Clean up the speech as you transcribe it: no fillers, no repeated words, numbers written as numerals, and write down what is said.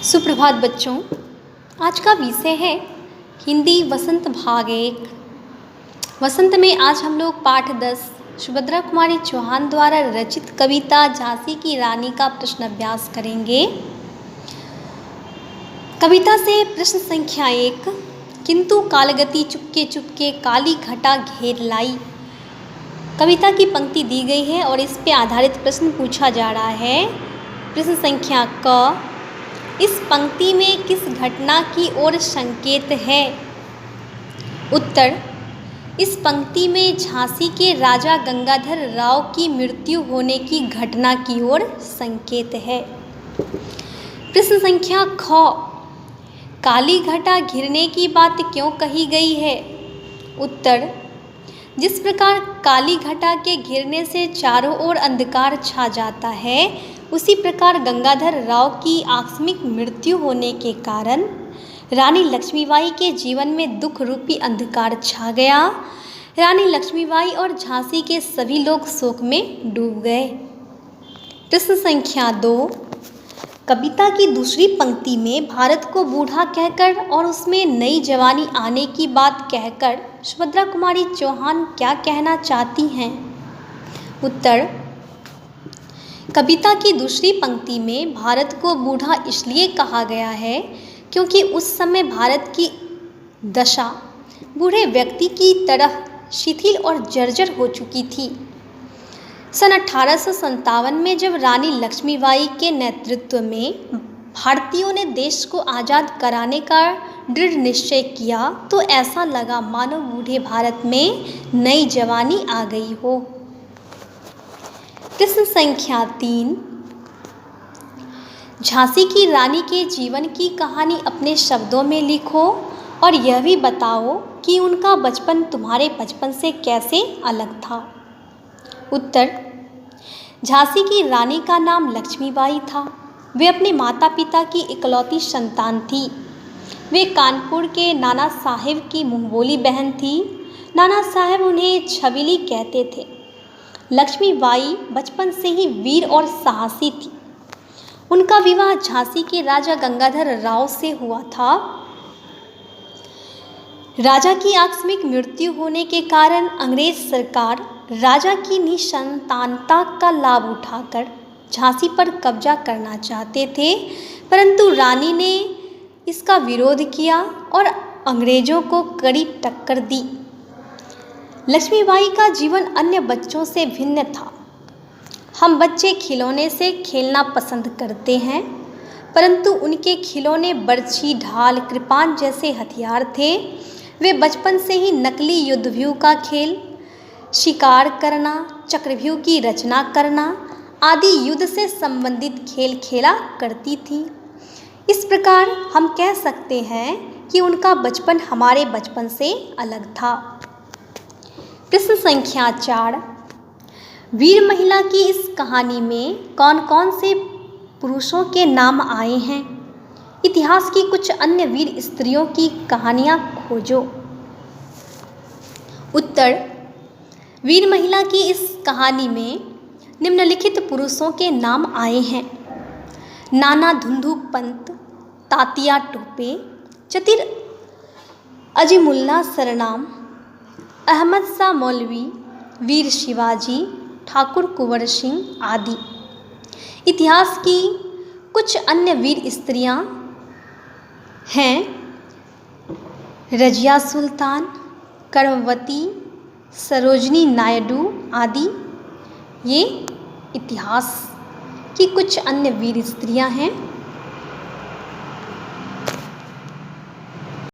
सुप्रभात बच्चों। आज का विषय है हिंदी वसंत भाग 1। वसंत में आज हम लोग पाठ 10 सुभद्रा कुमारी चौहान द्वारा रचित कविता झांसी की रानी का प्रश्न अभ्यास करेंगे। कविता से प्रश्न संख्या 1। किंतु कालगति चुपके चुपके काली घटा घेर लाई। कविता की पंक्ति दी गई है और इस पे आधारित प्रश्न पूछा जा रहा है। प्रश्न संख्या क, इस पंक्ति में किस घटना की ओर संकेत है? उत्तर, इस पंक्ति में झांसी के राजा गंगाधर राव की मृत्यु होने की घटना की ओर संकेत है। प्रश्न संख्या ख, काली घटा घिरने की बात क्यों कही गई है? उत्तर, जिस प्रकार काली घटा के घिरने से चारों ओर अंधकार छा जाता है, उसी प्रकार गंगाधर राव की आकस्मिक मृत्यु होने के कारण रानी लक्ष्मीबाई के जीवन में दुख रूपी अंधकार छा गया। रानी लक्ष्मीबाई और झांसी के सभी लोग शोक में डूब गए। प्रश्न संख्या 2, कविता की दूसरी पंक्ति में भारत को बूढ़ा कहकर और उसमें नई जवानी आने की बात कहकर सुभद्रा कुमारी चौहान क्या कहना चाहती हैं? उत्तर, कविता की दूसरी पंक्ति में भारत को बूढ़ा इसलिए कहा गया है क्योंकि उस समय भारत की दशा बूढ़े व्यक्ति की तरह शिथिल और जर्जर हो चुकी थी। सन 1857 में जब रानी लक्ष्मीबाई के नेतृत्व में भारतीयों ने देश को आज़ाद कराने का दृढ़ निश्चय किया तो ऐसा लगा मानो बूढ़े भारत में नई जवानी आ गई हो। प्रश्न संख्या 3, झांसी की रानी के जीवन की कहानी अपने शब्दों में लिखो और यह भी बताओ कि उनका बचपन तुम्हारे बचपन से कैसे अलग था। उत्तर, झांसी की रानी का नाम लक्ष्मीबाई था। वे अपने माता पिता की इकलौती संतान थी। वे कानपुर के नाना साहेब की मुंहबोली बहन थी। नाना साहेब उन्हें छबीली कहते थे। लक्ष्मीबाई बचपन से ही वीर और साहसी थी। उनका विवाह झांसी के राजा गंगाधर राव से हुआ था। राजा की आकस्मिक मृत्यु होने के कारण अंग्रेज सरकार राजा की निसंतानता का लाभ उठाकर झांसी पर कब्जा करना चाहते थे, परंतु रानी ने इसका विरोध किया और अंग्रेजों को कड़ी टक्कर दी। लक्ष्मीबाई का जीवन अन्य बच्चों से भिन्न था। हम बच्चे खिलौने से खेलना पसंद करते हैं, परंतु उनके खिलौने बर्छी, ढाल, कृपान जैसे हथियार थे। वे बचपन से ही नकली युद्धव्यूह का खेल, शिकार करना, चक्रव्यूह की रचना करना आदि युद्ध से संबंधित खेल खेला करती थी। इस प्रकार हम कह सकते हैं कि उनका बचपन हमारे बचपन से अलग था। प्रश्न संख्या 4, वीर महिला की इस कहानी में कौन कौन से पुरुषों के नाम आए हैं? इतिहास की कुछ अन्य वीर स्त्रियों की कहानियाँ खोजो। उत्तर, वीर महिला की इस कहानी में निम्नलिखित पुरुषों के नाम आए हैं: नाना धुंधु पंत, तातिया टोपे, चतिर अजीमुल्ला सरनाम, अहमद शाह मौलवी, वीर शिवाजी, ठाकुर कुंवर सिंह आदि। इतिहास की कुछ अन्य वीर स्त्रियां हैं: रजिया सुल्तान, कर्मवती, सरोजनी नायडू आदि। ये इतिहास की कुछ अन्य वीर स्त्रियां हैं।